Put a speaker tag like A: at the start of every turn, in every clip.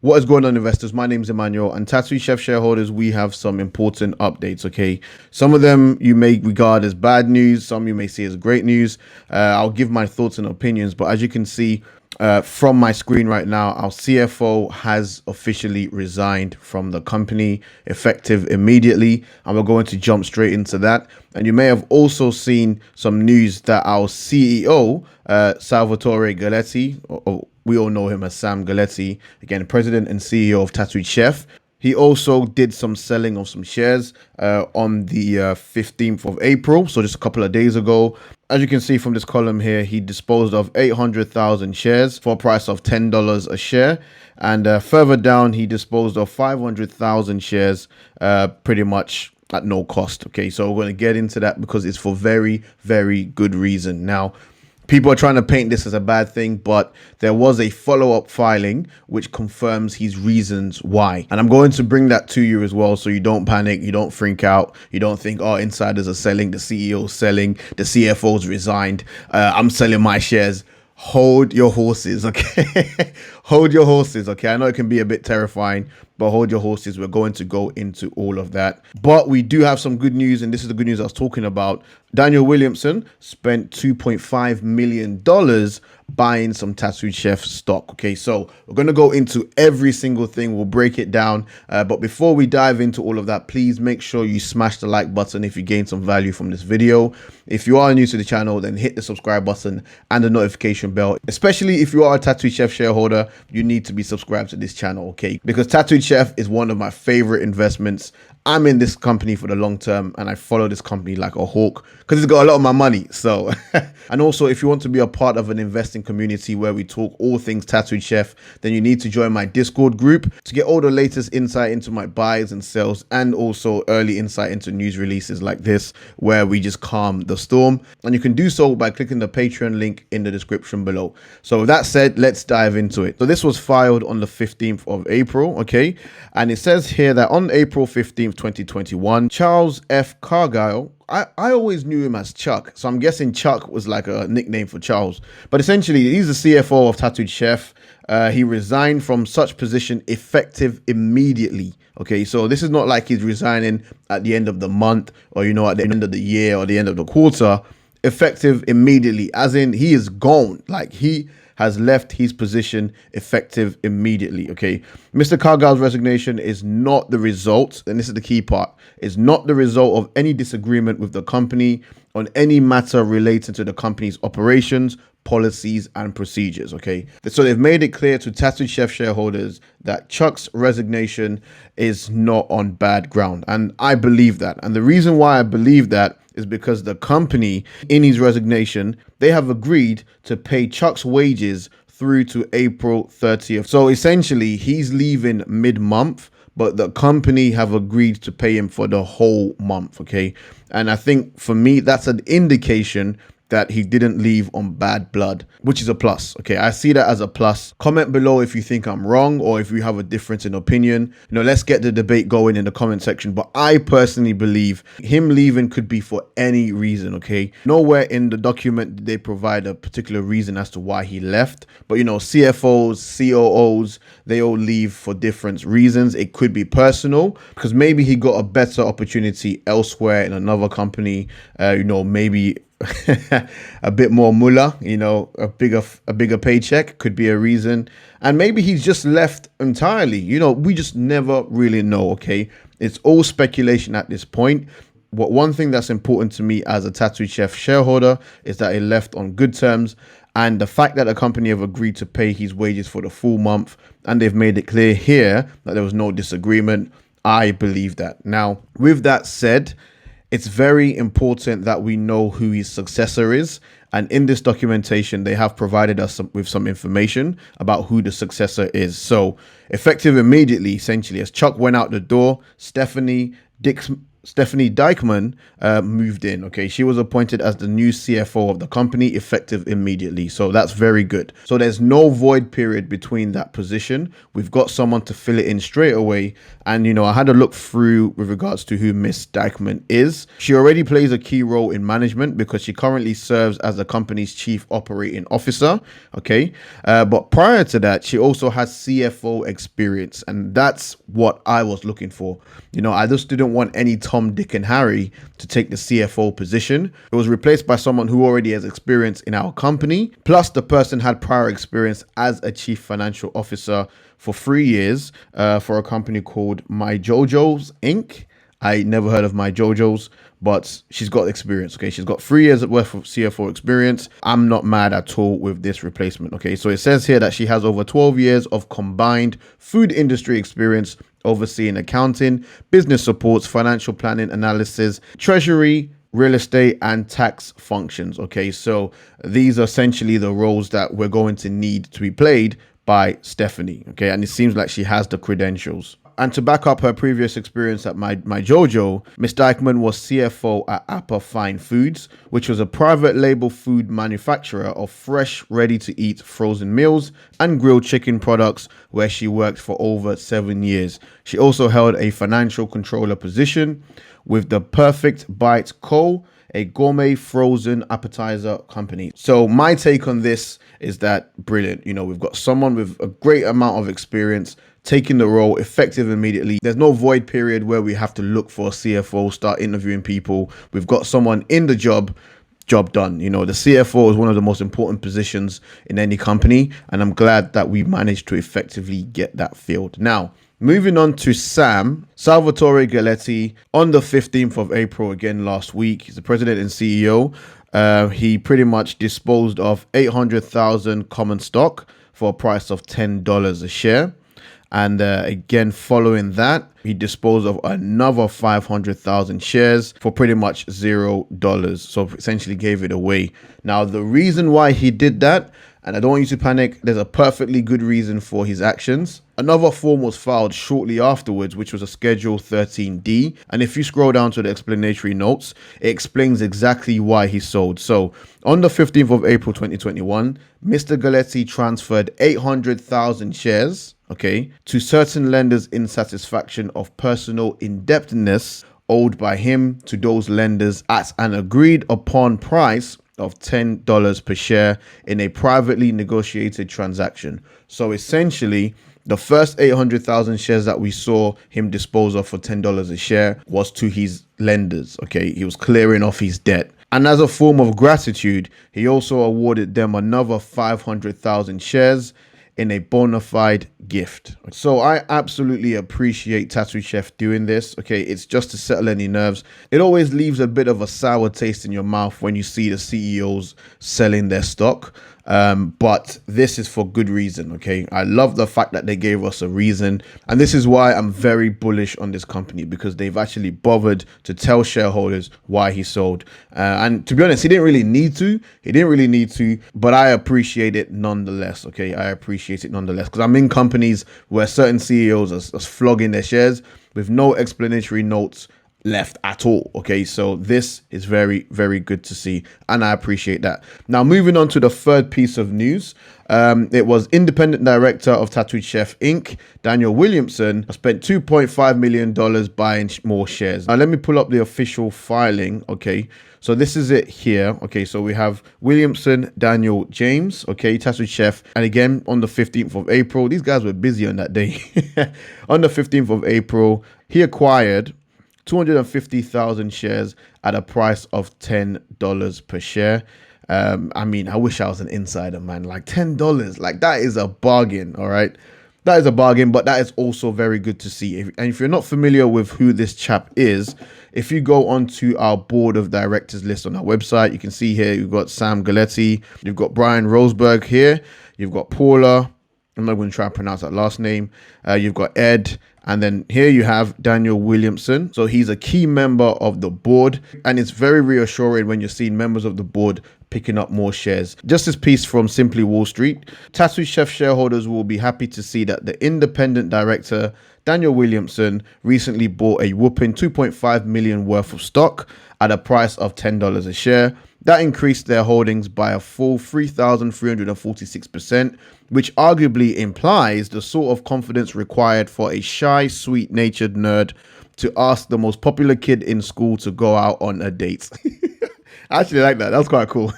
A: What is going on, investors? My name is Emmanuel, and Tattoo Chef shareholders, we have some important updates, okay? Some of them you may regard as bad news, some you may see as great news. I'll give my thoughts and opinions, but as you can see from my screen right now, our CFO has officially resigned from the company, effective immediately, and we're going to jump straight into that. And you may have also seen some news that our CEO, Salvatore Galletti, we all know him as Sam Galletti, again, president and CEO of Tattooed Chef. He also did some selling of some shares on the 15th of April, so just a couple of days ago. As you can see from this column here, he disposed of 800,000 shares for a price of $10 a share. And further down, he disposed of 500,000 shares pretty much at no cost. Okay, so we're going to get into that because it's for very, very good reason. Now, people are trying to paint this as a bad thing, but there was a follow-up filing which confirms his reasons why. And I'm going to bring that to you as well, so you don't panic, you don't freak out, you don't think, oh, insiders are selling, the CEO's selling, the CFO's resigned, I'm selling my shares. Hold your horses, okay? Hold your horses, okay? I know it can be a bit terrifying, but hold your horses. We're going to go into all of that. But we do have some good news, and this is the good news I was talking about. Daniel Williamson spent $2.5 million buying some Tattooed Chef stock. Okay, so we're going to go into every single thing. We'll break it down. But before we dive into all of that, please make sure you smash the like button if you gain some value from this video. If you are new to the channel, then hit the subscribe button and the notification bell. Especially if you are a Tattooed Chef shareholder, you need to be subscribed to this channel, okay? Because Tattooed Chef is one of my favorite investments. I'm in this company for the long term, and I follow this company like a hawk because it's got a lot of my money. So, and also, if you want to be a part of an investing community where we talk all things Tattooed Chef, then you need to join my Discord group to get all the latest insight into my buys and sells, and also early insight into news releases like this, where we just calm the storm. And you can do so by clicking the Patreon link in the description below. So with that said, let's dive into it. So this was filed on the 15th of April, okay? And it says here that on April 15th, 2021, Charles F. Cargile, I always knew him as Chuck, so I'm guessing Chuck was like a nickname for Charles. But essentially, he's the CFO of Tattooed Chef. He resigned from such position effective immediately. Okay, so this is not like he's resigning at the end of the month or, you know, at the end of the year or the end of the quarter. Effective immediately, as in he is gone. Like, he has left his position effective immediately. Okay, Mr. Cargile's resignation is not the result, and this is the key part, is not the result of any disagreement with the company on any matter relating to the company's operations, policies, and procedures. Okay, so they've made it clear to Tattooed Chef shareholders that Chuck's resignation is not on bad ground, and I believe that. And the reason why I believe that is because the company, in his resignation, they have agreed to pay Chuck's wages through to April 30th. So essentially, he's leaving mid-month, but the company have agreed to pay him for the whole month, okay? And I think for me, that's an indication that he didn't leave on bad blood, which is a plus. Okay, I see that as a plus. Comment below if you think I'm wrong or if you have a difference in opinion. You know, let's get the debate going in the comment section. But I personally believe him leaving could be for any reason. Okay, nowhere in the document did they provide a particular reason as to why he left. But you know, CFOs, COOs, they all leave for different reasons. It could be personal because maybe he got a better opportunity elsewhere in another company. You know, maybe a bit more mullah, you know, a bigger paycheck could be a reason. And maybe he's just left entirely. You know, we just never really know. Okay, it's all speculation at this point. One thing that's important to me as a Tattooed Chef shareholder is that he left on good terms, and the fact that the company have agreed to pay his wages for the full month, and they've made it clear here that there was no disagreement. I believe that. Now, with that said, it's very important that we know who his successor is. And in this documentation, they have provided us with some information about who the successor is. So effective immediately, essentially, as Chuck went out the door, Stephanie, Dick's Stephanie Dijkman moved in. Okay, she was appointed as the new CFO of the company effective immediately. So that's very good. So there's no void period between that position. We've got someone to fill it in straight away. And, you know, I had a look through with regards to who Miss Dijkman is. She already plays a key role in management because she currently serves as the company's chief operating officer. Okay, but prior to that, she also has CFO experience. And that's what I was looking for. You know, I just didn't want any Tom, Dick, and Harry to take the CFO position. It was replaced by someone who already has experience in our company. Plus, the person had prior experience as a chief financial officer for 3 years for a company called My Jojo's Inc. I never heard of My Jojo's, but she's got experience. Okay, she's got 3 years worth of CFO experience. I'm not mad at all with this replacement. Okay, so it says here that she has over 12 years of combined food industry experience overseeing accounting, business supports, financial planning, analysis, treasury, real estate, and tax functions. Okay, so these are essentially the roles that we're going to need to be played by Stephanie. Okay, and it seems like she has the credentials. And to back up her previous experience at my Jojo, Miss Dijkman was CFO at Appa Fine Foods, which was a private label food manufacturer of fresh, ready-to-eat frozen meals and grilled chicken products, where she worked for over 7 years. She also held a financial controller position with the Perfect Bite Co., a gourmet frozen appetizer company. So my take on this is that brilliant. You know, we've got someone with a great amount of experience taking the role effective immediately. There's no void period where we have to look for a CFO, start interviewing people. We've got someone in the job done. You know, the CFO is one of the most important positions in any company, and I'm glad that we managed to effectively get that filled. Now, moving on to Sam Galletti on the 15th of April, again last week. He's the president and CEO. He pretty much disposed of 800,000 common stock for a price of $10 a share. And again, following that, he disposed of another 500,000 shares for pretty much $0. So essentially gave it away. Now, the reason why he did that, and I don't want you to panic, there's a perfectly good reason for his actions. Another form was filed shortly afterwards, which was a Schedule 13D. And if you scroll down to the explanatory notes, it explains exactly why he sold. So on the 15th of April 2021, Mr. Galletti transferred 800,000 shares, okay, to certain lenders in satisfaction of personal indebtedness owed by him to those lenders at an agreed upon price of $10 per share in a privately negotiated transaction. So essentially, the first 800,000 shares that we saw him dispose of for $10 a share was to his lenders. Okay, he was clearing off his debt. And as a form of gratitude, he also awarded them another 500,000 shares in a bona fide gift. So I absolutely appreciate Tattoo Chef doing this. Okay, it's just to settle any nerves. It always leaves a bit of a sour taste in your mouth when you see the CEOs selling their stock. But this is for good reason. Okay, I love the fact that they gave us a reason, and this is why I'm very bullish on this company, because they've actually bothered to tell shareholders why he sold. And to be honest, he didn't really need to, but I appreciate it nonetheless. Okay, I appreciate it nonetheless, because I'm in companies where certain CEOs are flogging their shares with no explanatory notes left at all. Okay, so this is very, very good to see, and I appreciate that. Now, moving on to the third piece of news. It was independent director of Tattoo Chef Inc., Daniel Williamson, spent $2.5 million buying more shares. Now, let me pull up the official filing. Okay, so this is it here. Okay, so we have Williamson, Daniel, James, okay, Tattoo Chef. And again, on the 15th of April, these guys were busy on that day. On the 15th of April, he acquired 250,000 shares at a price of $10 per share. I mean, I wish I was an insider, man. Like $10, like that is a bargain. All right, that is a bargain, but that is also very good to see. And if you're not familiar with who this chap is, if you go onto our board of directors list on our website, you can see here you've got Sam Galletti, you've got Brian Roseberg here, you've got Paula. I'm not going to try and pronounce that last name. You've got Ed. And then here you have Daniel Williamson. So he's a key member of the board. And it's very reassuring when you're seeing members of the board picking up more shares. Just this piece from Simply Wall Street. Tattoo Chef shareholders will be happy to see that the independent director Daniel Williamson recently bought a whopping 2.5 million worth of stock at a price of $10 a share. That increased their holdings by a full 3,346%, which arguably implies the sort of confidence required for a shy, sweet-natured nerd to ask the most popular kid in school to go out on a date. I actually like that. That's quite cool.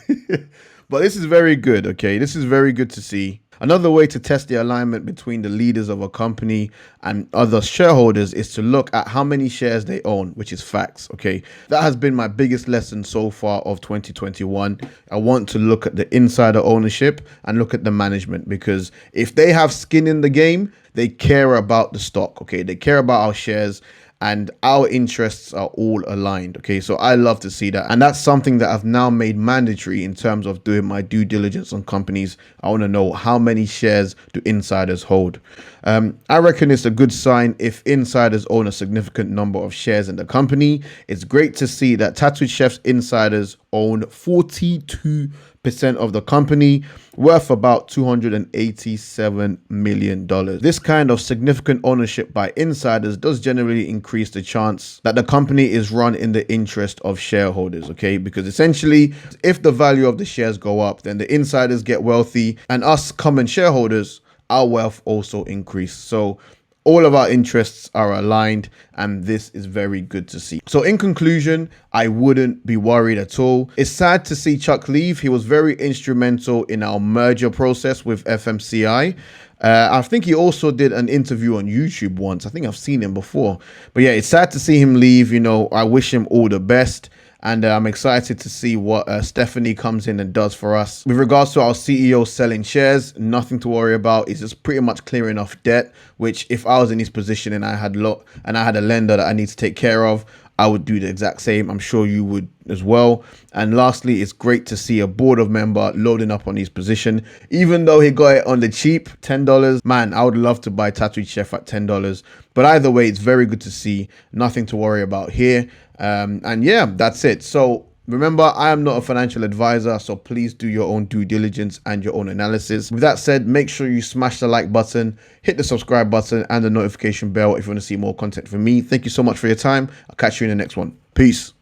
A: But this is very good, okay? This is very good to see. Another way to test the alignment between the leaders of a company and other shareholders is to look at how many shares they own, which is facts, okay? That has been my biggest lesson so far of 2021. I want to look at the insider ownership and look at the management, because if they have skin in the game, they care about the stock, okay? They care about our shares, and our interests are all aligned, okay? So I love to see that, and that's something that I've now made mandatory in terms of doing my due diligence on companies. I want to know how many shares do insiders hold. I reckon it's a good sign if insiders own a significant number of shares in the company. It's great to see that Tattooed Chef's insiders own 42% of the company, worth about $287 million. This kind of significant ownership by insiders does generally increase the chance that the company is run in the interest of shareholders, okay? Because essentially, if the value of the shares go up, then the insiders get wealthy, and us common shareholders, our wealth also increase. So all of our interests are aligned, and this is very good to see. So in conclusion, I wouldn't be worried at all. It's sad to see Chuck leave. He was very instrumental in our merger process with FMCI. I think he also did an interview on YouTube once. I think I've seen him before. But yeah, it's sad to see him leave. You know, I wish him all the best. And I'm excited to see what Stephanie comes in and does for us. With regards to our CEO selling shares, nothing to worry about. It's just pretty much clearing off debt, which if I was in his position and I had a lender that I need to take care of, I would do the exact same. I'm sure you would as well. And lastly, it's great to see a board of member loading up on his position. Even though he got it on the cheap, $10. Man, I would love to buy Tattooed Chef at $10. But either way, it's very good to see. Nothing to worry about here. And yeah, that's it. So remember, I am not a financial advisor, so please do your own due diligence and your own analysis. With that said, make sure you smash the like button, hit the subscribe button and the notification bell if you want to see more content from me. Thank you so much for your time. I'll catch you in the next one. Peace.